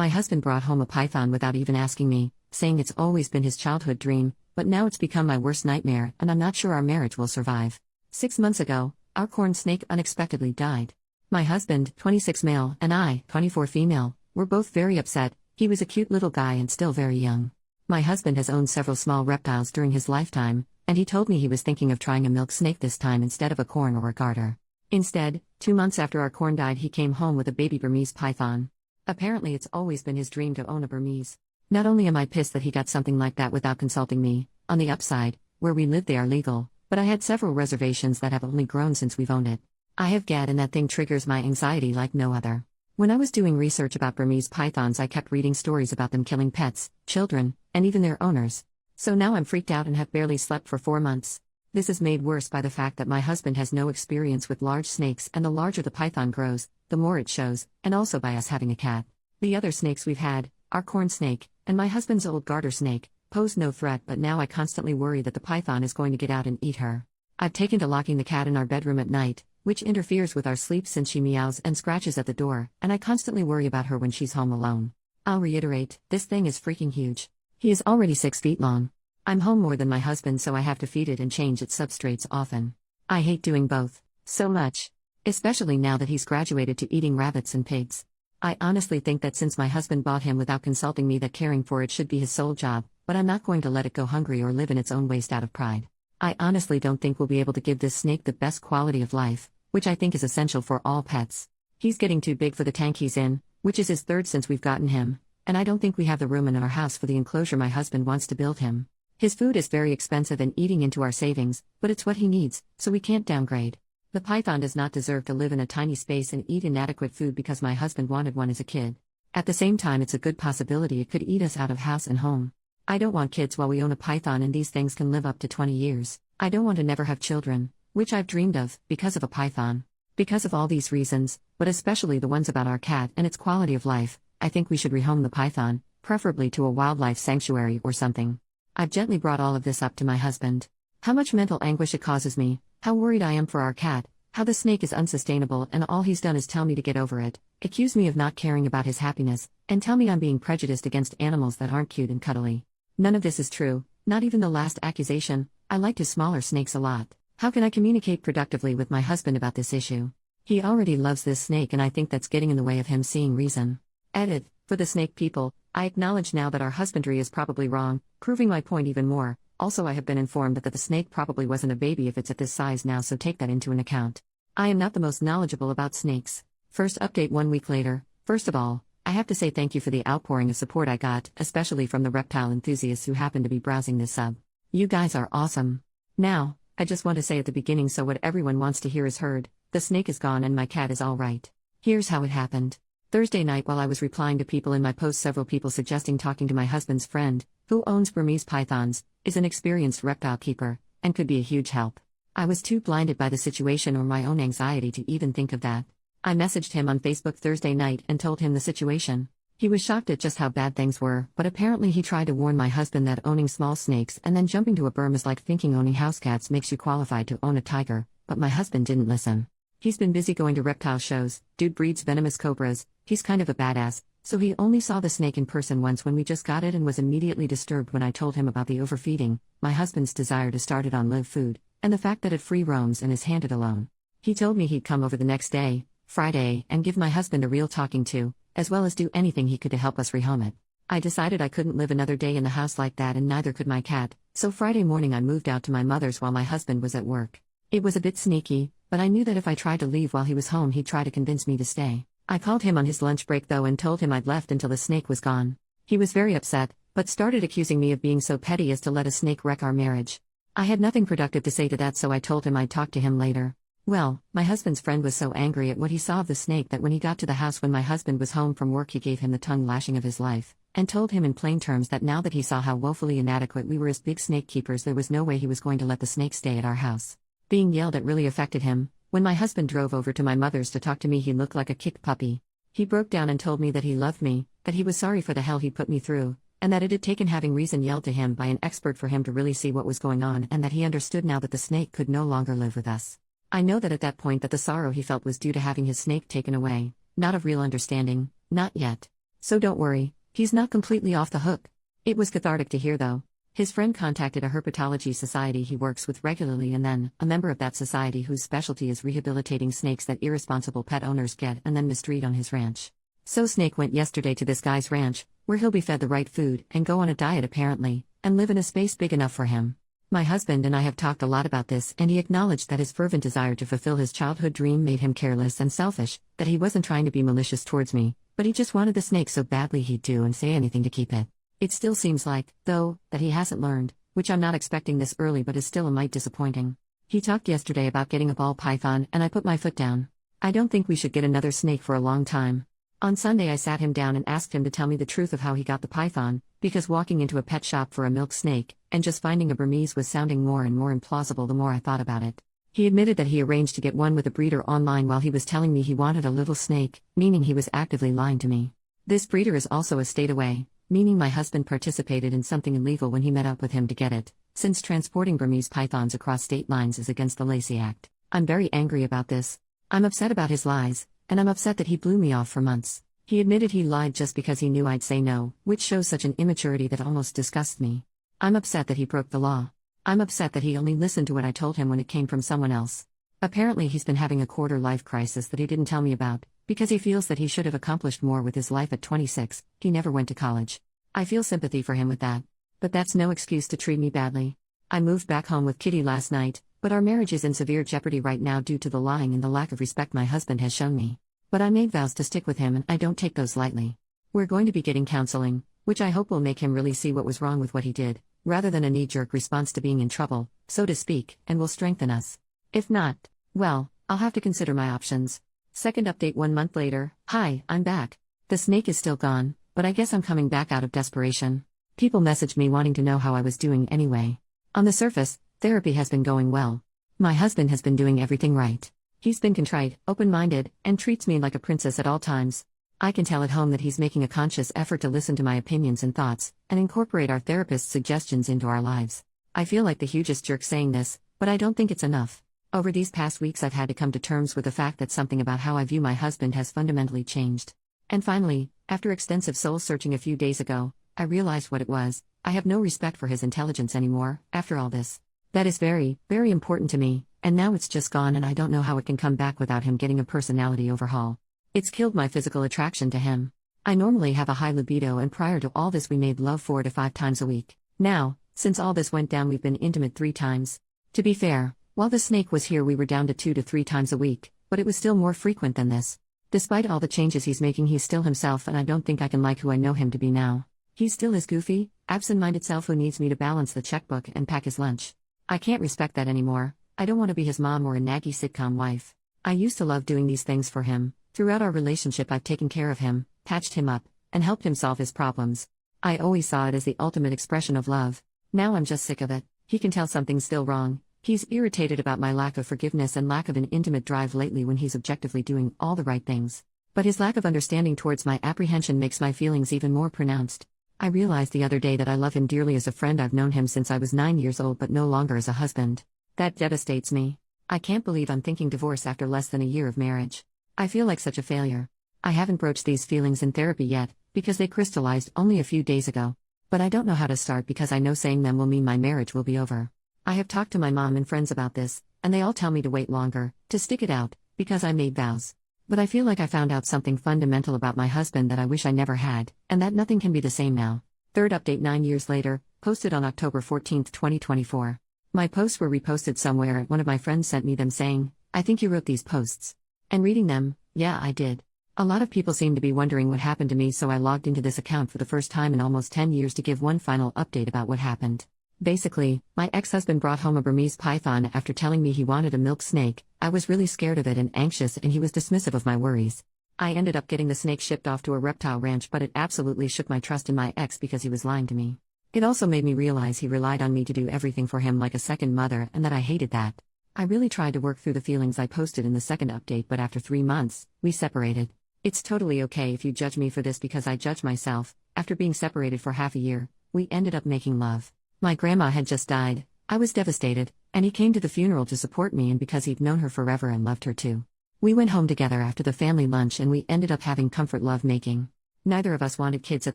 My husband brought home a python without even asking me, saying it's always been his childhood dream, but now it's become my worst nightmare and I'm not sure our marriage will survive. 6 months ago, our corn snake unexpectedly died. My husband, 26 male, and I, 24 female, were both very upset. He was a cute little guy and still very young. My husband has owned several small reptiles during his lifetime, and he told me he was thinking of trying a milk snake this time instead of a corn or a garter. Instead, 2 months after our corn died, he came home with a baby Burmese python. Apparently it's always been his dream to own a Burmese. Not only am I pissed that he got something like that without consulting me, on the upside, where we live they are legal, but I had several reservations that have only grown since we've owned it. I have GAD and that thing triggers my anxiety like no other. When I was doing research about Burmese pythons, I kept reading stories about them killing pets, children, and even their owners. So now I'm freaked out and have barely slept for 4 months. This is made worse by the fact that my husband has no experience with large snakes, and the larger the python grows, the more it shows, and also by us having a cat. The other snakes we've had, our corn snake, and my husband's old garter snake, pose no threat, but now I constantly worry that the python is going to get out and eat her. I've taken to locking the cat in our bedroom at night, which interferes with our sleep since she meows and scratches at the door, and I constantly worry about her when she's home alone. I'll reiterate, this thing is freaking huge. He is already 6 feet long. I'm home more than my husband, so I have to feed it and change its substrates often. I hate doing both so much, especially now that he's graduated to eating rabbits and pigs. I honestly think that since my husband bought him without consulting me, that caring for it should be his sole job, but I'm not going to let it go hungry or live in its own waste out of pride. I honestly don't think we'll be able to give this snake the best quality of life, which I think is essential for all pets. He's getting too big for the tank he's in, which is his third since we've gotten him, and I don't think we have the room in our house for the enclosure my husband wants to build him. His food is very expensive and eating into our savings, but it's what he needs, so we can't downgrade. The python does not deserve to live in a tiny space and eat inadequate food because my husband wanted one as a kid. At the same time, it's a good possibility it could eat us out of house and home. I don't want kids while we own a python, and these things can live up to 20 years. I don't want to never have children, which I've dreamed of, because of a python. Because of all these reasons, but especially the ones about our cat and its quality of life, I think we should rehome the python, preferably to a wildlife sanctuary or something. I've gently brought all of this up to my husband. How much mental anguish it causes me, how worried I am for our cat, how the snake is unsustainable, and all he's done is tell me to get over it, accuse me of not caring about his happiness, and tell me I'm being prejudiced against animals that aren't cute and cuddly. None of this is true, not even the last accusation. I like his smaller snakes a lot. How can I communicate productively with my husband about this issue? He already loves this snake, and I think that's getting in the way of him seeing reason. Edit. For the snake people, I acknowledge now that our husbandry is probably wrong, proving my point even more. Also, I have been informed that the snake probably wasn't a baby if it's at this size now, so take that into an account. I am not the most knowledgeable about snakes. First update 1 week later. First of all, I have to say thank you for the outpouring of support I got, especially from the reptile enthusiasts who happen to be browsing this sub. You guys are awesome. Now, I just want to say at the beginning, so what everyone wants to hear is heard. The snake is gone and my cat is all right. Here's how it happened. Thursday night, while I was replying to people in my post, several people suggesting talking to my husband's friend, who owns Burmese pythons, is an experienced reptile keeper, and could be a huge help. I was too blinded by the situation or my own anxiety to even think of that. I messaged him on Facebook Thursday night and told him the situation. He was shocked at just how bad things were, but apparently he tried to warn my husband that owning small snakes and then jumping to a Burm is like thinking owning house cats makes you qualified to own a tiger, but my husband didn't listen. He's been busy going to reptile shows. Dude breeds venomous cobras. He's kind of a badass, so he only saw the snake in person once when we just got it and was immediately disturbed when I told him about the overfeeding, my husband's desire to start it on live food, and the fact that it free roams and is handed alone. He told me he'd come over the next day, Friday, and give my husband a real talking to, as well as do anything he could to help us rehome it. I decided I couldn't live another day in the house like that, and neither could my cat, so Friday morning I moved out to my mother's while my husband was at work. It was a bit sneaky, but I knew that if I tried to leave while he was home he'd try to convince me to stay. I called him on his lunch break though and told him I'd left until the snake was gone. He was very upset, but started accusing me of being so petty as to let a snake wreck our marriage. I had nothing productive to say to that, so I told him I'd talk to him later. Well, my husband's friend was so angry at what he saw of the snake that when he got to the house when my husband was home from work, he gave him the tongue lashing of his life, and told him in plain terms that now that he saw how woefully inadequate we were as big snake keepers, there was no way he was going to let the snake stay at our house. Being yelled at really affected him. When my husband drove over to my mother's to talk to me, he looked like a kicked puppy. He broke down and told me that he loved me, that he was sorry for the hell he put me through, and that it had taken having reason yelled to him by an expert for him to really see what was going on, and that he understood now that the snake could no longer live with us. I know that at that point that the sorrow he felt was due to having his snake taken away, not of real understanding, not yet. So don't worry, he's not completely off the hook. It was cathartic to hear though. His friend contacted a herpetology society he works with regularly and then, a member of that society whose specialty is rehabilitating snakes that irresponsible pet owners get and then mistreat on his ranch. So Snake went yesterday to this guy's ranch, where he'll be fed the right food and go on a diet apparently, and live in a space big enough for him. My husband and I have talked a lot about this and he acknowledged that his fervent desire to fulfill his childhood dream made him careless and selfish, that he wasn't trying to be malicious towards me, but he just wanted the snake so badly he'd do and say anything to keep it. It still seems like, though, that he hasn't learned, which I'm not expecting this early but is still a mite disappointing. He talked yesterday about getting a ball python and I put my foot down. I don't think we should get another snake for a long time. On Sunday I sat him down and asked him to tell me the truth of how he got the python, because walking into a pet shop for a milk snake, and just finding a Burmese was sounding more and more implausible the more I thought about it. He admitted that he arranged to get one with a breeder online while he was telling me he wanted a little snake, meaning he was actively lying to me. This breeder is also a state away, meaning my husband participated in something illegal when he met up with him to get it, since transporting Burmese pythons across state lines is against the Lacey Act. I'm very angry about this. I'm upset about his lies, and I'm upset that he blew me off for months. He admitted he lied just because he knew I'd say no, which shows such an immaturity that almost disgusts me. I'm upset that he broke the law. I'm upset that he only listened to what I told him when it came from someone else. Apparently he's been having a quarter-life crisis that he didn't tell me about, because he feels that he should have accomplished more with his life at 26, he never went to college. I feel sympathy for him with that. But that's no excuse to treat me badly. I moved back home with Kitty last night, but our marriage is in severe jeopardy right now due to the lying and the lack of respect my husband has shown me. But I made vows to stick with him and I don't take those lightly. We're going to be getting counseling, which I hope will make him really see what was wrong with what he did, rather than a knee-jerk response to being in trouble, so to speak, and will strengthen us. If not, well, I'll have to consider my options. Second update 1 month later. Hi, I'm back. The snake is still gone, but I guess I'm coming back out of desperation. People messaged me wanting to know how I was doing anyway. On the surface, therapy has been going well. My husband has been doing everything right. He's been contrite, open-minded, and treats me like a princess at all times. I can tell at home that he's making a conscious effort to listen to my opinions and thoughts, and incorporate our therapist's suggestions into our lives. I feel like the hugest jerk saying this, but I don't think it's enough. Over these past weeks I've had to come to terms with the fact that something about how I view my husband has fundamentally changed. And finally, after extensive soul-searching a few days ago, I realized what it was. I have no respect for his intelligence anymore, after all this. That is very, very important to me. And now it's just gone and I don't know how it can come back without him getting a personality overhaul. It's killed my physical attraction to him. I normally have a high libido and prior to all this we made love 4 to 5 times a week. Now, since all this went down we've been intimate 3 times. To be fair, while the snake was here we were down to 2 to 3 times a week, but it was still more frequent than this. Despite all the changes he's making he's still himself and I don't think I can like who I know him to be now. He's still his goofy, absent-minded self who needs me to balance the checkbook and pack his lunch. I can't respect that anymore. I don't want to be his mom or a naggy sitcom wife. I used to love doing these things for him. Throughout our relationship I've taken care of him, patched him up, and helped him solve his problems. I always saw it as the ultimate expression of love. Now I'm just sick of it. He can tell something's still wrong. He's irritated about my lack of forgiveness and lack of an intimate drive lately when he's objectively doing all the right things. But his lack of understanding towards my apprehension makes my feelings even more pronounced. I realized the other day that I love him dearly as a friend. I've known him since I was 9 years old but no longer as a husband. That devastates me. I can't believe I'm thinking divorce after less than a year of marriage. I feel like such a failure. I haven't broached these feelings in therapy yet, because they crystallized only a few days ago. But I don't know how to start because I know saying them will mean my marriage will be over. I have talked to my mom and friends about this, and they all tell me to wait longer, to stick it out, because I made vows. But I feel like I found out something fundamental about my husband that I wish I never had, and that nothing can be the same now. Third update 9 years later, posted on October 14, 2024. My posts were reposted somewhere and one of my friends sent me them saying, "I think you wrote these posts." And reading them, yeah, I did. A lot of people seem to be wondering what happened to me, so I logged into this account for the first time in almost 10 years to give one final update about what happened. Basically, my ex-husband brought home a Burmese python after telling me he wanted a milk snake. I was really scared of it and anxious, and he was dismissive of my worries. I ended up getting the snake shipped off to a reptile ranch, but it absolutely shook my trust in my ex because he was lying to me. It also made me realize he relied on me to do everything for him like a second mother, and that I hated that. I really tried to work through the feelings I posted in the second update, but after 3 months, we separated. It's totally okay if you judge me for this because I judge myself. After being separated for half a year, we ended up making love. My grandma had just died. I was devastated, and he came to the funeral to support me, and because he'd known her forever and loved her too. We went home together after the family lunch and we ended up having comfort love making. Neither of us wanted kids at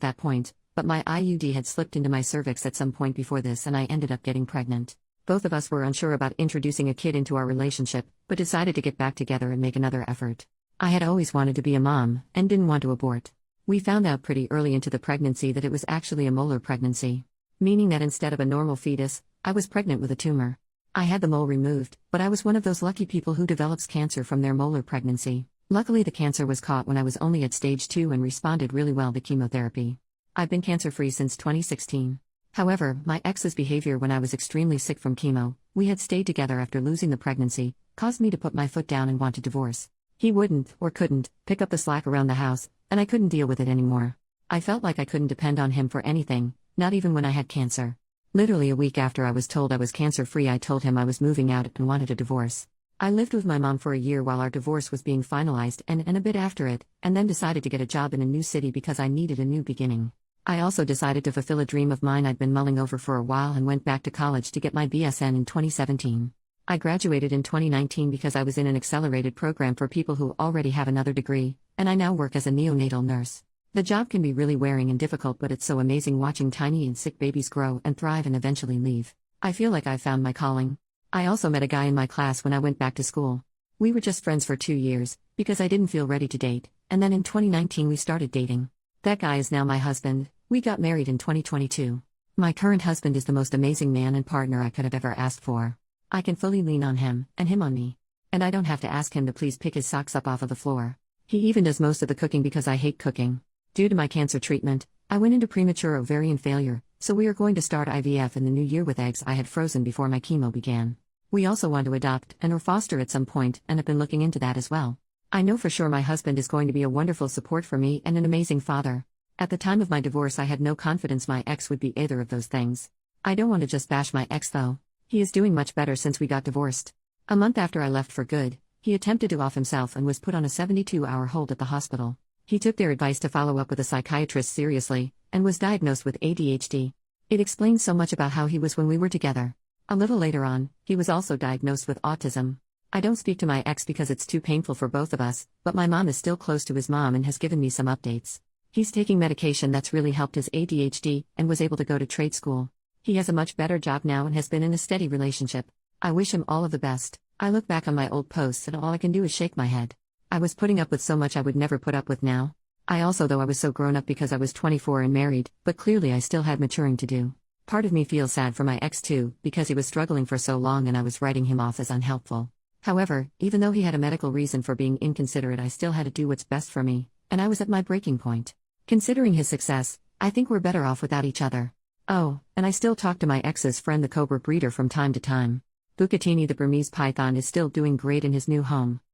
that point, but my IUD had slipped into my cervix at some point before this and I ended up getting pregnant. Both of us were unsure about introducing a kid into our relationship, but decided to get back together and make another effort. I had always wanted to be a mom, and didn't want to abort. We found out pretty early into the pregnancy that it was actually a molar pregnancy. Meaning that instead of a normal fetus, I was pregnant with a tumor. I had the mole removed, but I was one of those lucky people who develops cancer from their molar pregnancy. Luckily the cancer was caught when I was only at stage 2 and responded really well to chemotherapy. I've been cancer-free since 2016. However, my ex's behavior when I was extremely sick from chemo, we had stayed together after losing the pregnancy, caused me to put my foot down and want to divorce. He wouldn't, or couldn't, pick up the slack around the house, and I couldn't deal with it anymore. I felt like I couldn't depend on him for anything, not even when I had cancer. Literally a week after I was told I was cancer-free, I told him I was moving out and wanted a divorce. I lived with my mom for a year while our divorce was being finalized and a bit after it, and then decided to get a job in a new city because I needed a new beginning. I also decided to fulfill a dream of mine I'd been mulling over for a while and went back to college to get my BSN in 2017. I graduated in 2019 because I was in an accelerated program for people who already have another degree, and I now work as a neonatal nurse. The job can be really wearing and difficult, but it's so amazing watching tiny and sick babies grow and thrive and eventually leave. I feel like I've found my calling. I also met a guy in my class when I went back to school. We were just friends for 2 years, because I didn't feel ready to date, and then in 2019 we started dating. That guy is now my husband. We got married in 2022. My current husband is the most amazing man and partner I could have ever asked for. I can fully lean on him, and him on me. And I don't have to ask him to please pick his socks up off of the floor. He even does most of the cooking because I hate cooking. Due to my cancer treatment, I went into premature ovarian failure, so we are going to start IVF in the new year with eggs I had frozen before my chemo began. We also want to adopt and or foster at some point and have been looking into that as well. I know for sure my husband is going to be a wonderful support for me and an amazing father. At the time of my divorce I had no confidence my ex would be either of those things. I don't want to just bash my ex though. He is doing much better since we got divorced. A month after I left for good, he attempted to off himself and was put on a 72-hour hold at the hospital. He took their advice to follow up with a psychiatrist seriously, and was diagnosed with ADHD. It explains so much about how he was when we were together. A little later on, he was also diagnosed with autism. I don't speak to my ex because it's too painful for both of us, but my mom is still close to his mom and has given me some updates. He's taking medication that's really helped his ADHD, and was able to go to trade school. He has a much better job now and has been in a steady relationship. I wish him all of the best. I look back on my old posts and all I can do is shake my head. I was putting up with so much I would never put up with now. I was so grown up because I was 24 and married, but clearly I still had maturing to do. Part of me feels sad for my ex too, because he was struggling for so long and I was writing him off as unhelpful. However, even though he had a medical reason for being inconsiderate, I still had to do what's best for me, and I was at my breaking point. Considering his success, I think we're better off without each other. Oh, and I still talk to my ex's friend the cobra breeder from time to time. Bucatini the Burmese python is still doing great in his new home.